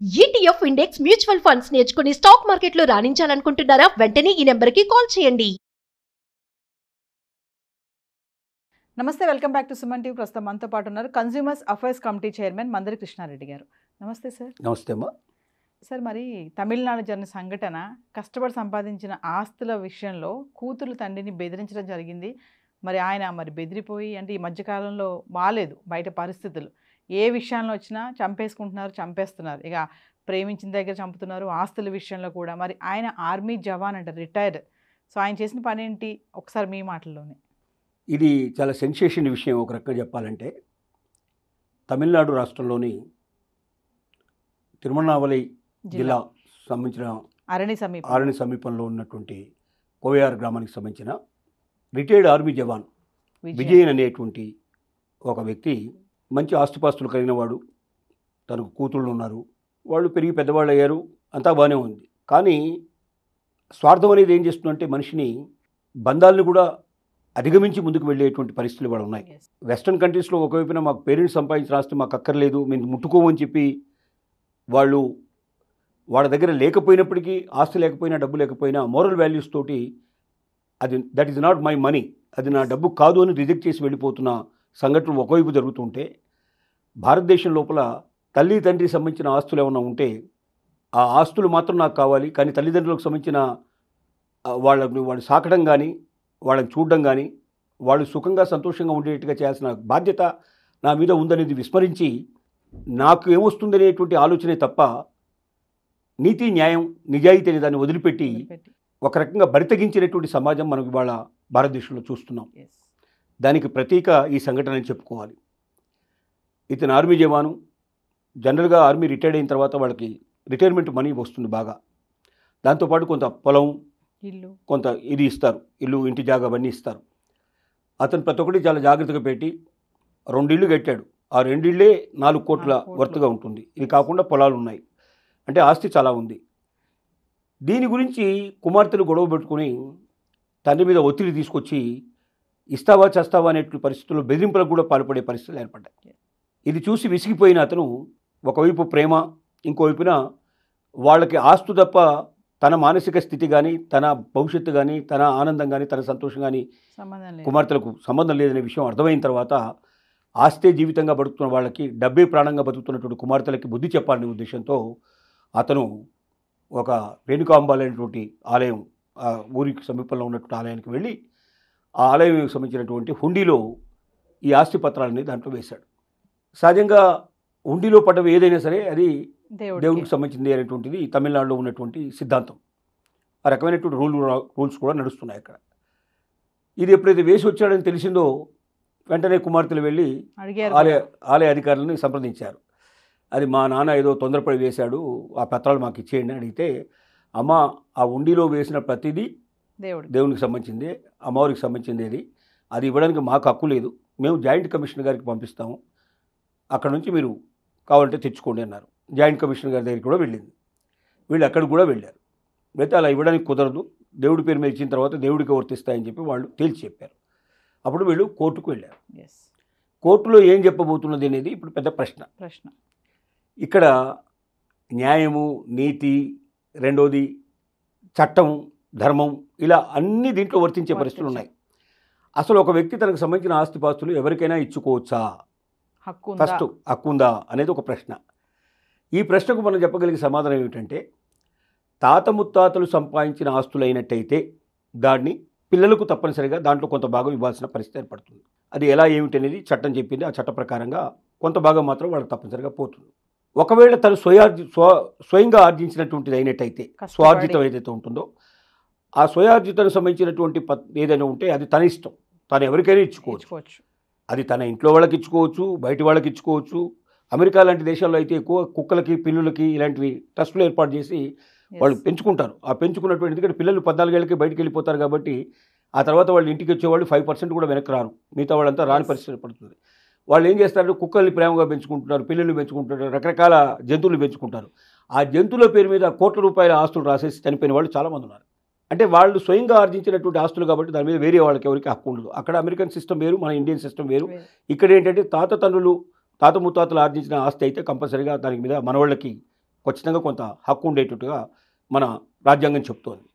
ETF index mutual funds నేర్చుకుని stock మార్కెట్లో రాణించాలనుకుంటున్నారా? వెంటనే ఈ నెంబర్కి కాల్ చేయండి. నమస్తే, welcome back to Suman TV. ప్రస్తుతం మనతో పాటు ఉన్నారు consumers affairs committee chairman మందరి Krishna Reddy గారు. నమస్తే సార్. నమస్తే అమ్మా. సార్, మరి తమిళనాడు జరిగిన సంఘటన, కష్టపడి సంపాదించిన ఆస్తుల విషయంలో కూతురు తండ్రిని బెదిరించడం జరిగింది. ఆయన బెదిరిపోయి, అంటే ఈ మధ్యకాలంలో బాగాలేదు బయట పరిస్థితులు. ఏ విషయాల్లో వచ్చినా చంపేసుకుంటున్నారు, చంపేస్తున్నారు. ఇక ప్రేమించిన దగ్గర చంపుతున్నారు, ఆస్తుల విషయంలో కూడా. మరి ఆయన ఆర్మీ జవాన్ అంట, రిటైర్డ్. సో ఆయన చేసిన పని ఏంటి, ఒకసారి మీ మాటల్లోనే. ఇది చాలా సెన్సేషన్ విషయం ఒక రకంగా చెప్పాలంటే. తమిళనాడు రాష్ట్రంలోని తిరుమణావళి జిల్లా సంబంధించిన అరణి సమీపంలో ఉన్నటువంటి కోయార్ గ్రామానికి సంబంధించిన రిటైర్డ్ ఆర్మీ జవాన్ విజయన్ అనేటువంటి ఒక వ్యక్తి మంచి ఆస్తుపాస్తులు కలిగిన వాడు. తనకు కూతుళ్ళు ఉన్నారు, వాళ్ళు పెరిగి పెద్దవాళ్ళు అయ్యారు, అంతా బాగానే ఉంది. కానీ స్వార్థం అనేది ఏం చేస్తుందంటే మనిషిని, బంధాలను కూడా అధిగమించి ముందుకు వెళ్ళేటువంటి పరిస్థితులు కూడా ఉన్నాయి. వెస్ట్రన్ కంట్రీస్లో ఒకవైపున మాకు పేరెంట్స్ సంపాదించిన ఆస్తి మాకు అక్కర్లేదు, మేము ముట్టుకోమని చెప్పి వాళ్ళు వాళ్ళ దగ్గర లేకపోయినప్పటికీ, ఆస్తి లేకపోయినా డబ్బు లేకపోయినా మోరల్ వాల్యూస్ తోటి that is not my money, అది నా డబ్బు కాదు అని రిజెక్ట్ చేసి వెళ్ళిపోతున్న సంఘటనలు ఒకవైపు జరుగుతుంటే, భారతదేశం లోపల తల్లి తండ్రికి సంబంధించిన ఆస్తులు ఏమైనా ఉంటే ఆ ఆస్తులు మాత్రం నాకు కావాలి, కానీ తల్లిదండ్రులకు సంబంధించిన వాళ్ళు సాకడం కానీ, వాళ్ళని చూడడం కానీ, వాళ్ళు సుఖంగా సంతోషంగా ఉండేట్టుగా చేయాల్సిన బాధ్యత నా మీద ఉందనేది విస్మరించి, నాకు ఏమొస్తుందనేటువంటి ఆలోచనే తప్ప నీతి న్యాయం నిజాయితీ అనే దాన్ని వదిలిపెట్టి ఒక రకంగా బరితగించినటువంటి సమాజం మనం ఇవాళ భారతదేశంలో చూస్తున్నాం. దానికి ప్రతీక ఈ సంఘటన అని చెప్పుకోవాలి. ఇతను ఆర్మీ జవాను. జనరల్గా ఆర్మీ రిటైర్డ్ అయిన తర్వాత వాళ్ళకి రిటైర్మెంట్ మనీ వస్తుంది బాగా. దాంతోపాటు కొంత పొలం, ఇల్లు, కొంత ఇది ఇస్తారు, ఇల్లు, ఇంటి జాగా అవన్నీ ఇస్తారు. అతను ప్రతి ఒక్కటి చాలా జాగ్రత్తగా పెట్టి 2 ఇళ్ళు కట్టాడు. ఆ 2 ఇళ్ళే 4 కోట్ల వర్త్గా ఉంటుంది. ఇది కాకుండా పొలాలు ఉన్నాయి, అంటే ఆస్తి చాలా ఉంది. దీని గురించి కుమార్తెలు గొడవ పెట్టుకుని తండ్రి మీద ఒత్తిడి తీసుకొచ్చి ఇస్తావా చేస్తావా అనేటువంటి పరిస్థితుల్లో బెదిరింపులకు కూడా పాల్పడే పరిస్థితులు ఏర్పడ్డాయి. ఇది చూసి విసిగిపోయిన అతను ఒకవైపు ప్రేమ, ఇంకోవైపున వాళ్ళకి ఆస్తు తప్ప తన మానసిక స్థితి కానీ, తన భవిష్యత్తు కానీ, తన ఆనందం కానీ, తన సంతోషం కానీ కుమార్తెలకు సంబంధం లేదనే విషయం అర్థమైన తర్వాత, ఆస్తే జీవితంగా బతుకుతున్న వాళ్ళకి, డబ్బే ప్రాణంగా బతుకుతున్నటువంటి కుమార్తెలకి బుద్ధి చెప్పాలనే ఉద్దేశంతో అతను ఒక రేణుకాంబాల్ అనేటువంటి ఆలయం, ఆ ఊరికి సమీపంలో ఉన్నటువంటి ఆలయానికి వెళ్ళి ఆ ఆలయానికి సంబంధించినటువంటి హుండీలో ఈ ఆస్తి పత్రాలని దాంట్లో వేశాడు. సహజంగా హుండీలో పడ్డవి ఏదైనా సరే అది దేవుడికి సంబంధించింది అనేటువంటిది తమిళనాడులో ఉన్నటువంటి సిద్ధాంతం. ఆ రకమైనటువంటి రూల్స్ కూడా నడుస్తున్నాయి అక్కడ. ఇది ఎప్పుడైతే వేసి వచ్చాడని తెలిసిందో వెంటనే కుమార్తెలు వెళ్ళి ఆలయ అధికారులను సంప్రదించారు. అది మా నాన్న ఏదో తొందరపడి వేశాడు, ఆ పత్రాలు మాకు ఇచ్చేయండి అడిగితే, అమ్మ ఆ హుండీలో వేసిన ప్రతిదీ దేవునికి సంబంధించింది, అమ్మవారికి సంబంధించింది, అది ఇవ్వడానికి మాకు హక్కు లేదు, మేము జాయింట్ కమిషనర్ గారికి పంపిస్తాము, అక్కడ నుంచి మీరు కావాలంటే తెచ్చుకోండి అన్నారు. జాయింట్ కమిషనర్ గారి దగ్గరికి కూడా వెళ్ళింది. వీళ్ళు అక్కడికి కూడా వెళ్ళారు. అయితే అలా ఇవ్వడానికి కుదరదు, దేవుడి పేరు మీద ఇచ్చిన తర్వాత దేవుడికి వర్తిస్తాయని చెప్పి వాళ్ళు తేల్చి చెప్పారు. అప్పుడు వీళ్ళు కోర్టుకు వెళ్ళారు. కోర్టులో ఏం చెప్పబోతున్నది అనేది ఇప్పుడు పెద్ద ప్రశ్న. ఇక్కడ న్యాయము, నీతి, రెండోది చట్టం, ధర్మం, ఇలా అన్ని దీంట్లో వర్తించే పరిస్థితులు ఉన్నాయి. అసలు ఒక వ్యక్తి తనకు సంబంధించిన ఆస్తిపాస్తులు ఎవరికైనా ఇచ్చుకోవచ్చా, ఫస్ట్ హక్కు ఉందా అనేది ఒక ప్రశ్న. ఈ ప్రశ్నకు మనం చెప్పగలిగే సమాధానం ఏమిటంటే, తాత ముత్తాతలు సంపాదించిన ఆస్తులు అయినట్టయితే దాన్ని పిల్లలకు తప్పనిసరిగా దాంట్లో కొంత భాగం ఇవ్వాల్సిన పరిస్థితి ఏర్పడుతుంది. అది ఎలా ఏమిటి అనేది చట్టం చెప్పింది. ఆ చట్ట ప్రకారంగా కొంత భాగం మాత్రం వాళ్ళకి తప్పనిసరిగా పోతుంది. ఒకవేళ తను స్వయంగా ఆర్జించినటువంటిది అయినట్టయితే, స్వార్జితం ఏదైతే ఉంటుందో ఆ స్వయార్జితానికి సంబంధించినటువంటి ఏదైనా ఉంటే అది తన ఇష్టం, తను ఎవరికైనా ఇచ్చుకోవచ్చు. అది తన ఇంట్లో వాళ్ళకి ఇచ్చుకోవచ్చు, బయట వాళ్ళకి ఇచ్చుకోవచ్చు. అమెరికా లాంటి దేశాల్లో అయితే ఎక్కువ కుక్కలకి, పిల్లులకి ఇలాంటివి ట్రస్టులు ఏర్పాటు చేసి వాళ్ళు పెంచుకుంటారు. ఆ పెంచుకున్నటువంటి, ఎందుకంటే పిల్లలు 14 ఏళ్ళకి బయటికి వెళ్ళిపోతారు కాబట్టి ఆ తర్వాత వాళ్ళు ఇంటికి వచ్చేవాళ్ళు 5% కూడా వెనక్కి రారు, మిగతా వాళ్ళంతా రాని పరిస్థితి ఏర్పడుతుంది. వాళ్ళు ఏం చేస్తారంటే కుక్కల్ని ప్రేమగా పెంచుకుంటున్నారు, పిల్లల్ని పెంచుకుంటారు, రకరకాల జంతువులు పెంచుకుంటారు. ఆ జంతువుల పేరు మీద కోట్ల రూపాయల ఆస్తులు రాసేసి చనిపోయిన వాళ్ళు చాలామంది ఉన్నారు. అంటే వాళ్ళు స్వయంగా ఆర్జించినటువంటి ఆస్తులు కాబట్టి దాని మీద వేరే వాళ్ళకి ఎవరికి హక్కు ఉండదు. అక్కడ అమెరికన్ సిస్టమ్ వేరు, మన ఇండియన్ సిస్టమ్ వేరు. ఇక్కడ ఏంటంటే తాత ముత్తాతలు ఆర్జించిన ఆస్తి అయితే కంపల్సరీగా దాని మీద మనవాళ్ళకి ఖచ్చితంగా కొంత హక్కు ఉండేటట్టుగా మన రాజ్యాంగం చెప్తోంది.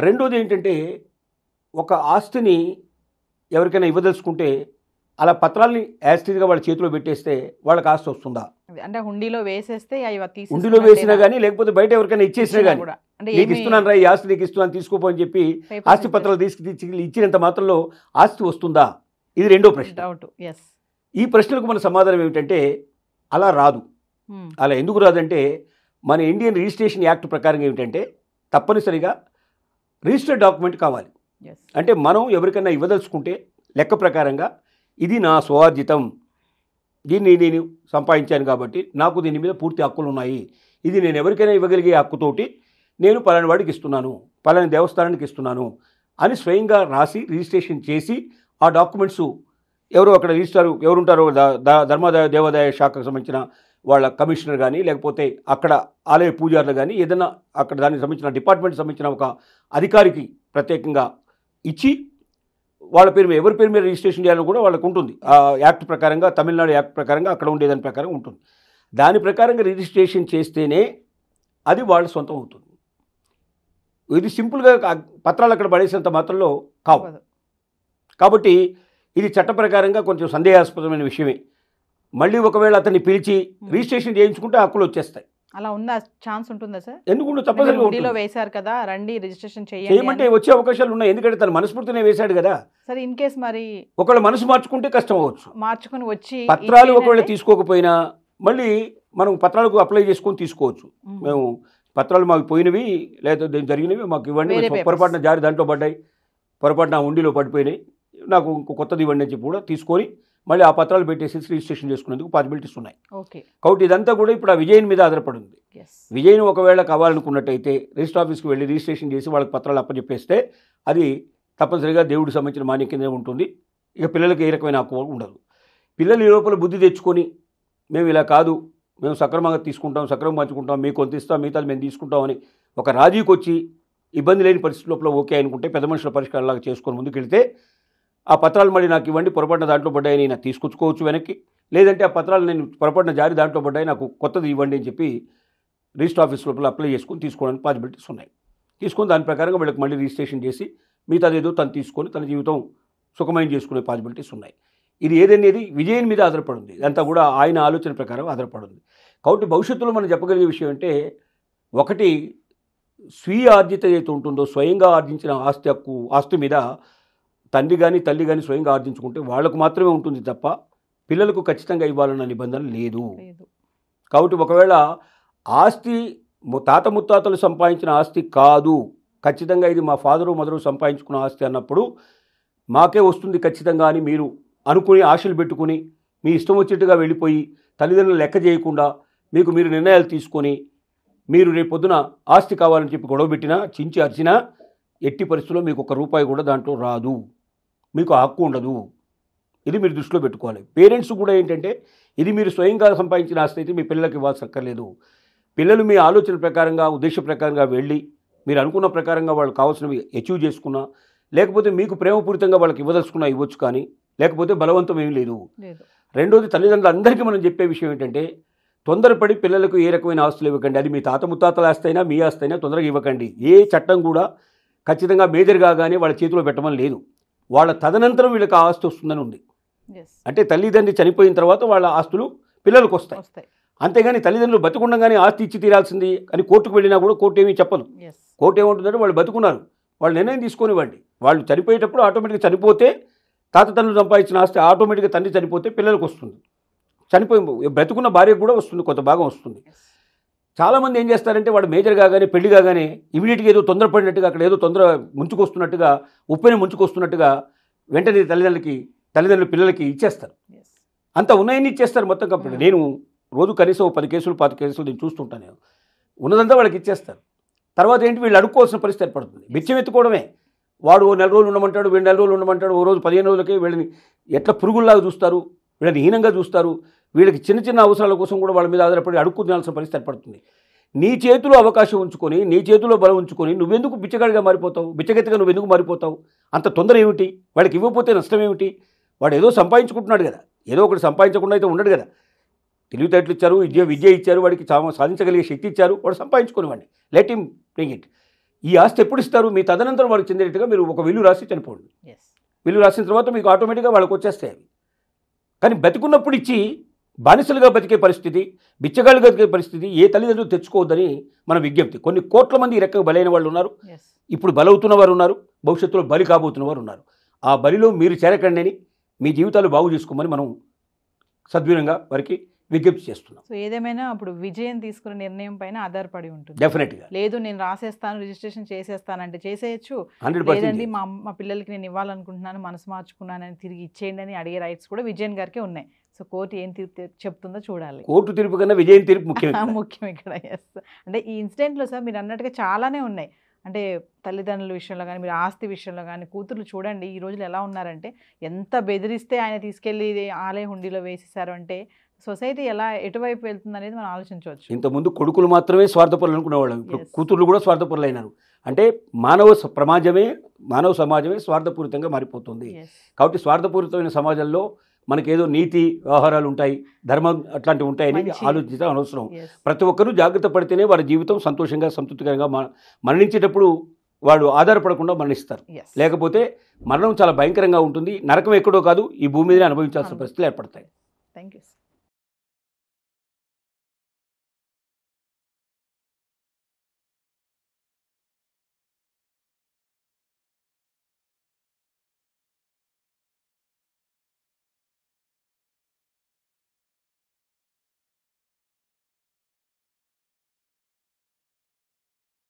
రెండోది ఏంటంటే, ఒక ఆస్తిని ఎవరికైనా ఇవ్వదలుచుకుంటే అలా పత్రాల్ని యాస్టీజ్గా వాళ్ళ చేతిలో పెట్టేస్తే వాళ్ళకి ఆస్తి వస్తుందా? అంటే హుండీలో వేసేస్తే అవి హుండీలో వేసినా కానీ, లేకపోతే బయట ఎవరికైనా ఇచ్చేసినా కానీ, నీకు ఇస్తున్నాను రా, ఈ ఆస్తి నీకు ఇస్తున్నాను తీసుకోపోని చెప్పి ఆస్తి పత్రాలు తీసుకు ఇచ్చినంత మాత్రంలో ఆస్తి వస్తుందా? ఇది రెండో ప్రశ్న. ఈ ప్రశ్నలకు మన సమాధానం ఏమిటంటే, అలా రాదు. అలా ఎందుకు రాదంటే, మన ఇండియన్ రిజిస్ట్రేషన్ యాక్ట్ ప్రకారం ఏమిటంటే, తప్పనిసరిగా రిజిస్టర్డ్ డాక్యుమెంట్ కావాలి. అంటే మనం ఎవరికైనా ఇవ్వదలుచుకుంటే లెక్క ప్రకారంగా ఇది నా స్వార్జితం, దీన్ని నేను సంపాదించాను కాబట్టి నాకు దీని మీద పూర్తి హక్కులు ఉన్నాయి, ఇది నేను ఎవరికైనా ఇవ్వగలిగే హక్కుతోటి నేను పలాని వాడికి ఇస్తున్నాను, పలాని దేవస్థానానికి ఇస్తున్నాను అని స్వయంగా రాసి రిజిస్ట్రేషన్ చేసి ఆ డాక్యుమెంట్స్ ఎవరు అక్కడ రిజిస్టారు ఎవరుంటారో ధర్మాదాయ దేవాదాయ శాఖకు సంబంధించిన వాళ్ళ కమిషనర్ కానీ, లేకపోతే అక్కడ ఆలయ పూజారులు కానీ, ఏదైనా అక్కడ దానికి సంబంధించిన డిపార్ట్మెంట్ సంబంధించిన ఒక అధికారికి ప్రత్యేకంగా ఇచ్చి వాళ్ళ పేరు మీద ఎవరి పేరు మీద రిజిస్ట్రేషన్ చేయాలని కూడా వాళ్ళకు ఉంటుంది. ఆ యాక్ట్ ప్రకారంగా, తమిళనాడు యాక్ట్ ప్రకారంగా అక్కడ ఉండేదాని ప్రకారం ఉంటుంది. దాని ప్రకారంగా రిజిస్ట్రేషన్ చేస్తేనే అది వాళ్ళ సొంతం అవుతుంది. ఇది సింపుల్గా పత్రాలు అక్కడ పడేసేంత మాత్రంలో కావు. కాబట్టి ఇది చట్ట ప్రకారంగా కొంచెం సందేహాస్పదమైన విషయమే. మళ్ళీ ఒకవేళ అతన్ని పిలిచి రిజిస్ట్రేషన్ చేయించుకుంటే హక్కులు వచ్చేస్తాయి. అలా ఉన్న ఛాన్స్ ఉంటుందా సార్? ఎందుకు తప్పనిసరిగా వేశారు కదా, రండి రిజిస్ట్రేషన్ చేయమంటే వచ్చే అవకాశాలు ఉన్నాయి. ఎందుకంటే తన మనస్ఫూర్తినే వేశాడు కదా. సరే, ఇన్ కేస్ మరి ఒకవేళ మనసు మార్చుకుంటే కష్టం అవ్వచ్చు. మార్చుకుని వచ్చి పత్రాలు ఒకవేళ తీసుకోకపోయినా మళ్ళీ మనం పత్రాలకు అప్లై చేసుకొని తీసుకోవచ్చు. మేము పత్రాలు మాకు పోయినవి లేదా జరిగినవి మాకు ఇవ్వండి, పొరపాటున జారి దాంట్లో పడ్డాయి, పొరపాటున ఉండిలో పడిపోయినాయి, నాకు ఇంకో కొత్తది ఇవ్వండి అని చెప్పి కూడా తీసుకొని మళ్ళీ ఆ పత్రాలు పెట్టేసి రిజిస్ట్రేషన్ చేసుకునేందుకు పాసిబిలిటీస్ ఉన్నాయి. కాబట్టి ఇదంతా కూడా ఇప్పుడు ఆ విజయన్ మీద ఆధారపడింది. విజయన్ ఒకవేళ కావాలనుకున్నట్టయితే రిజిస్టర్ ఆఫీస్కి వెళ్ళి రిజిస్ట్రేషన్ చేసి వాళ్ళకి పత్రాలు అప్పచెప్పేస్తే అది తప్పనిసరిగా దేవుడికి సంబంధించిన మాన్యం కింద ఉంటుంది. ఇక పిల్లలకి ఏ రకమైన హక్కు ఉండదు. పిల్లలు ఈ లోపల బుద్ధి తెచ్చుకొని మేము ఇలా కాదు, మేము సక్రమంగా తీసుకుంటాం, సక్రమంగా పంచుకుంటాం, మీకు కొంత ఇస్తాం, మిగతాది మేము తీసుకుంటామని ఒక రాజీకి వచ్చి ఇబ్బంది లేని పరిస్థితి లోపల ఓకే అనుకుంటే పెద్ద మనుషుల పరిష్కారంలాగా చేసుకొని ముందుకెళ్తే ఆ పత్రాలు మళ్ళీ నాకు ఇవ్వండి, పొరపాటున దాంట్లో పడ్డాయని నాకు తీసుకొచ్చుకోవచ్చు వెనక్కి, లేదంటే ఆ పత్రాలు నేను పొరపాటున జారి దాంట్లో పడ్డాయి నాకు కొత్తది ఇవ్వండి అని చెప్పి రిజిస్టర్ ఆఫీస్ లోపల అప్లై చేసుకొని తీసుకోవడానికి పాసిబిలిటీస్ ఉన్నాయి. తీసుకొని దాని ప్రకారంగా వీళ్ళకి మళ్ళీ రిజిస్ట్రేషన్ చేసి మిగతాది ఏదో తను తీసుకొని తన జీవితం సుఖమయం చేసుకునే పాసిబిలిటీస్ ఉన్నాయి. ఇది ఏదనేది విజయన్ మీద ఆధారపడింది. ఇదంతా కూడా ఆయన ఆలోచన ప్రకారం ఆధారపడింది. కాబట్టి భవిష్యత్తులో మనం చెప్పగలిగే విషయం అంటే, ఒకటి స్వీయ ఆర్జిత ఏదైతే ఉంటుందో స్వయంగా ఆర్జించిన ఆస్తి మీద తండ్రి కానీ తల్లి కానీ స్వయంగా ఆర్జించుకుంటే వాళ్లకు మాత్రమే ఉంటుంది తప్ప పిల్లలకు ఖచ్చితంగా ఇవ్వాలన్న నిబంధన లేదు. కాబట్టి ఒకవేళ ఆస్తి తాత ముత్తాతలు సంపాదించిన ఆస్తి కాదు, ఖచ్చితంగా ఇది మా ఫాదరు మదరు సంపాదించుకున్న ఆస్తి అన్నప్పుడు మాకే వస్తుంది ఖచ్చితంగా అని మీరు అనుకుని ఆశలు పెట్టుకుని మీ ఇష్టం వచ్చేట్టుగా వెళ్ళిపోయి తల్లిదండ్రులు లెక్క చేయకుండా మీకు మీరు నిర్ణయాలు తీసుకొని మీరు రేపు పొద్దున ఆస్తి కావాలని చెప్పి గొడవ పెట్టినా చించి అరిచినా ఎట్టి పరిస్థితుల్లో మీకు ₹1 కూడా దాంట్లో రాదు, మీకు హక్కు ఉండదు. ఇది మీరు దృష్టిలో పెట్టుకోవాలి. పేరెంట్స్ కూడా ఏంటంటే, ఇది మీరు స్వయంగా సంపాదించిన ఆస్తి అయితే మీ పిల్లలకి ఇవ్వాల్సి అక్కర్లేదు. పిల్లలు మీ ఆలోచన ప్రకారంగా ఉద్దేశ ప్రకారంగా వెళ్ళి మీరు అనుకున్న ప్రకారంగా వాళ్ళు కావాల్సినవి అచీవ్ చేసుకున్నా, లేకపోతే మీకు ప్రేమపూరితంగా వాళ్ళకి ఇవ్వదలుచుకున్నా ఇవ్వచ్చు, కానీ లేకపోతే బలవంతం ఏమీ లేదు. రెండోది, తల్లిదండ్రులందరికీ మనం చెప్పే విషయం ఏంటంటే, తొందరపడి పిల్లలకు ఏ రకమైన ఆస్తులు ఇవ్వకండి. అది మీ తాత ముత్తాతల ఆస్తి అయినా మీ ఆస్తి అయినా తొందరగా ఇవ్వకండి. ఏ చట్టం కూడా ఖచ్చితంగా మేజర్ కాగానే వాళ్ళ చేతిలో పెట్టమని లేదు. వాళ్ళ తదనంతరం వీళ్ళకి ఆ ఆస్తి వస్తుందని ఉంది. అంటే తల్లిదండ్రి చనిపోయిన తర్వాత వాళ్ళ ఆస్తులు పిల్లలకు వస్తాయి. అంతేగాని తల్లిదండ్రులు బతుకుండగానే ఆస్తి ఇచ్చి తీరాల్సింది అని కోర్టుకు వెళ్ళినా కూడా కోర్టు ఏమీ చెప్పదు. కోర్టు ఏమంటుందంటే, వాళ్ళు బతుకున్నారు, వాళ్ళు నిర్ణయం తీసుకొనివ్వండి. వాళ్ళు చనిపోయేటప్పుడు ఆటోమేటిక్గా చనిపోతే తాత తండ్రులు సంపాదించిన ఆస్తి ఆటోమేటిక్గా తండ్రి చనిపోతే పిల్లలకు వస్తుంది. బ్రతుకున్న భార్యకు కూడా వస్తుంది, కొంత భాగం వస్తుంది. చాలామంది ఏం చేస్తారంటే, వాడు మేజర్ కాగానే పెళ్లి కాగానే ఇమీడియట్గా ఏదో తొందరపడినట్టుగా అక్కడ ఏదో తొందర ముంచుకొస్తున్నట్టుగా ఉప్పెని ముంచుకొస్తున్నట్టుగా వెంటనే తల్లిదండ్రులు పిల్లలకి ఇచ్చేస్తారు. అంత ఉన్నాయని ఇచ్చేస్తారు మొత్తం కంప్లీట్. నేను రోజు కనీసం 10 కేసులు 15 కేసులు నేను చూస్తుంటాను. నేను ఉన్నదంతా వాళ్ళకి ఇచ్చేస్తారు. తర్వాత ఏంటి, వీళ్ళు అడుక్కోవాల్సిన పరిస్థితి ఏర్పడుతుంది. బిచ్చం ఎత్తుకోవడమే. వాడు 4 రోజులు ఉండమంటాడు, వీళ్ళు 4 రోజులు ఉండమంటాడు, ఓ రోజు 15 రోజులకి వీళ్ళని ఎట్లా పురుగుల్లాగా చూస్తారు, వీళ్ళని హీనంగా చూస్తారు. వీళ్ళకి చిన్న చిన్న అవసరాల కోసం కూడా వాళ్ళ మీద ఆధారపడి అడుక్కు తినాల్సిన పరిస్థితి ఏర్పడుతుంది. నీ చేతిలో అవకాశం ఉంచుకొని, నీ చేతిలో బలం ఉంచుకొని నువ్వెందుకు బిచ్చగాడిగా మారిపోతావు, బిచ్చగెత్తగా నువ్వెందుకు మారిపోతావు? అంత తొందర ఏమిటి? వాడికి ఇవ్వకపోతే నష్టం ఏమిటి? వాడు ఏదో సంపాదించుకుంటున్నాడు కదా, ఏదో ఒకటి సంపాదించకుండా అయితే ఉండడు కదా. తెలివితేటలు ఇచ్చారు, విద్య ఇచ్చారు, వాడికి సాధించగలిగే శక్తి ఇచ్చారు, వాడు సంపాదించుకునేవాడిని. Let him bring it. ఈ ఆస్తి ఎప్పుడు ఇస్తారు? మీ తదనంతరం వాళ్ళకి చెందేట్టుగా మీరు ఒక విల్లు రాసి చనిపోండి. విల్లు రాసిన తర్వాత మీకు ఆటోమేటిక్గా వాళ్ళకి వచ్చేస్తాయి అవి. కానీ బతికున్నప్పుడు ఇచ్చి బానిసలుగా బతికే పరిస్థితి, బిచ్చగాళ్ళుగా బతికే పరిస్థితి ఏ తల్లిదండ్రులు తెచ్చుకోవద్దని మన విజ్ఞప్తి. కొన్ని కోట్ల మంది ఈ రెక్కకు బలైన వాళ్ళు ఉన్నారు, ఇప్పుడు బలవుతున్న వారు ఉన్నారు, భవిష్యత్తులో బలి కాబోతున్న వారు ఉన్నారు. ఆ బలిలో మీరు చేరకండి అని, మీ జీవితాలు బాగు చేసుకోమని మనం సద్వినంగా వారికి విజ్ఞప్తి చేస్తున్నాం. సో ఏదేమైనా అప్పుడు విజయం తీసుకునే నిర్ణయం పైన ఆధారపడి ఉంటుంది. డెఫినెట్గా. లేదు నేను రాసేస్తాను, రిజిస్ట్రేషన్ చేసేస్తానంటే చేసేయచ్చు. 100% లేదండి మా పిల్లలకి నేను ఇవ్వాలనుకుంటున్నాను, మనసు మార్చుకున్నానని తిరిగి ఇచ్చేయండి అని అడిగే రైట్స్ కూడా విజయన్ గారికే ఉన్నాయి. సో కోర్టు ఏం తీర్పు చెప్తుందో చూడాలి. కోర్టు తీర్పు కన్నా విజయం తీర్పు ముఖ్యం. ముఖ్యం ఇక్కడ. ఎస్. అంటే ఈ ఇన్సిడెంట్లో సార్ మీరు అన్నట్టుగా చాలానే ఉన్నాయి. అంటే తల్లిదండ్రుల విషయంలో కానీ, మీరు ఆస్తి విషయంలో కానీ, కూతుర్లు చూడండి ఈ రోజులు ఎలా ఉన్నారంటే, ఎంత బెదిరిస్తే ఆయన తీసుకెళ్ళి ఆలయ హుండీలో వేసేసారు అంటే సొసైటీ ఎలా ఎటువైపు వెళ్తుంది అనేది మనం ఆలోచించవచ్చు. ఇంతకుముందు కొడుకులు మాత్రమే స్వార్థపరులు అనుకునేవాళ్ళం, ఇప్పుడు కూతుర్లు కూడా స్వార్థపరులు అయినారు. అంటే మానవ సమాజమే స్వార్థపూరితంగా మారిపోతుంది. కాబట్టి స్వార్థపూరితమైన సమాజంలో మనకేదో నీతి వ్యవహారాలు ఉంటాయి, ధర్మం అట్లాంటివి ఉంటాయని ఆలోచించడం అనవసరం. ప్రతి ఒక్కరూ జాగ్రత్త పడితేనే వారి జీవితం సంతోషంగా సంతృప్తికరంగా మరణించేటప్పుడు వాడు ఆధారపడకుండా మరణిస్తారు. లేకపోతే మరణం చాలా భయంకరంగా ఉంటుంది. నరకం ఎక్కడో కాదు, ఈ భూమి మీదనే అనుభవించాల్సిన పరిస్థితులు ఏర్పడతాయి. Thank you.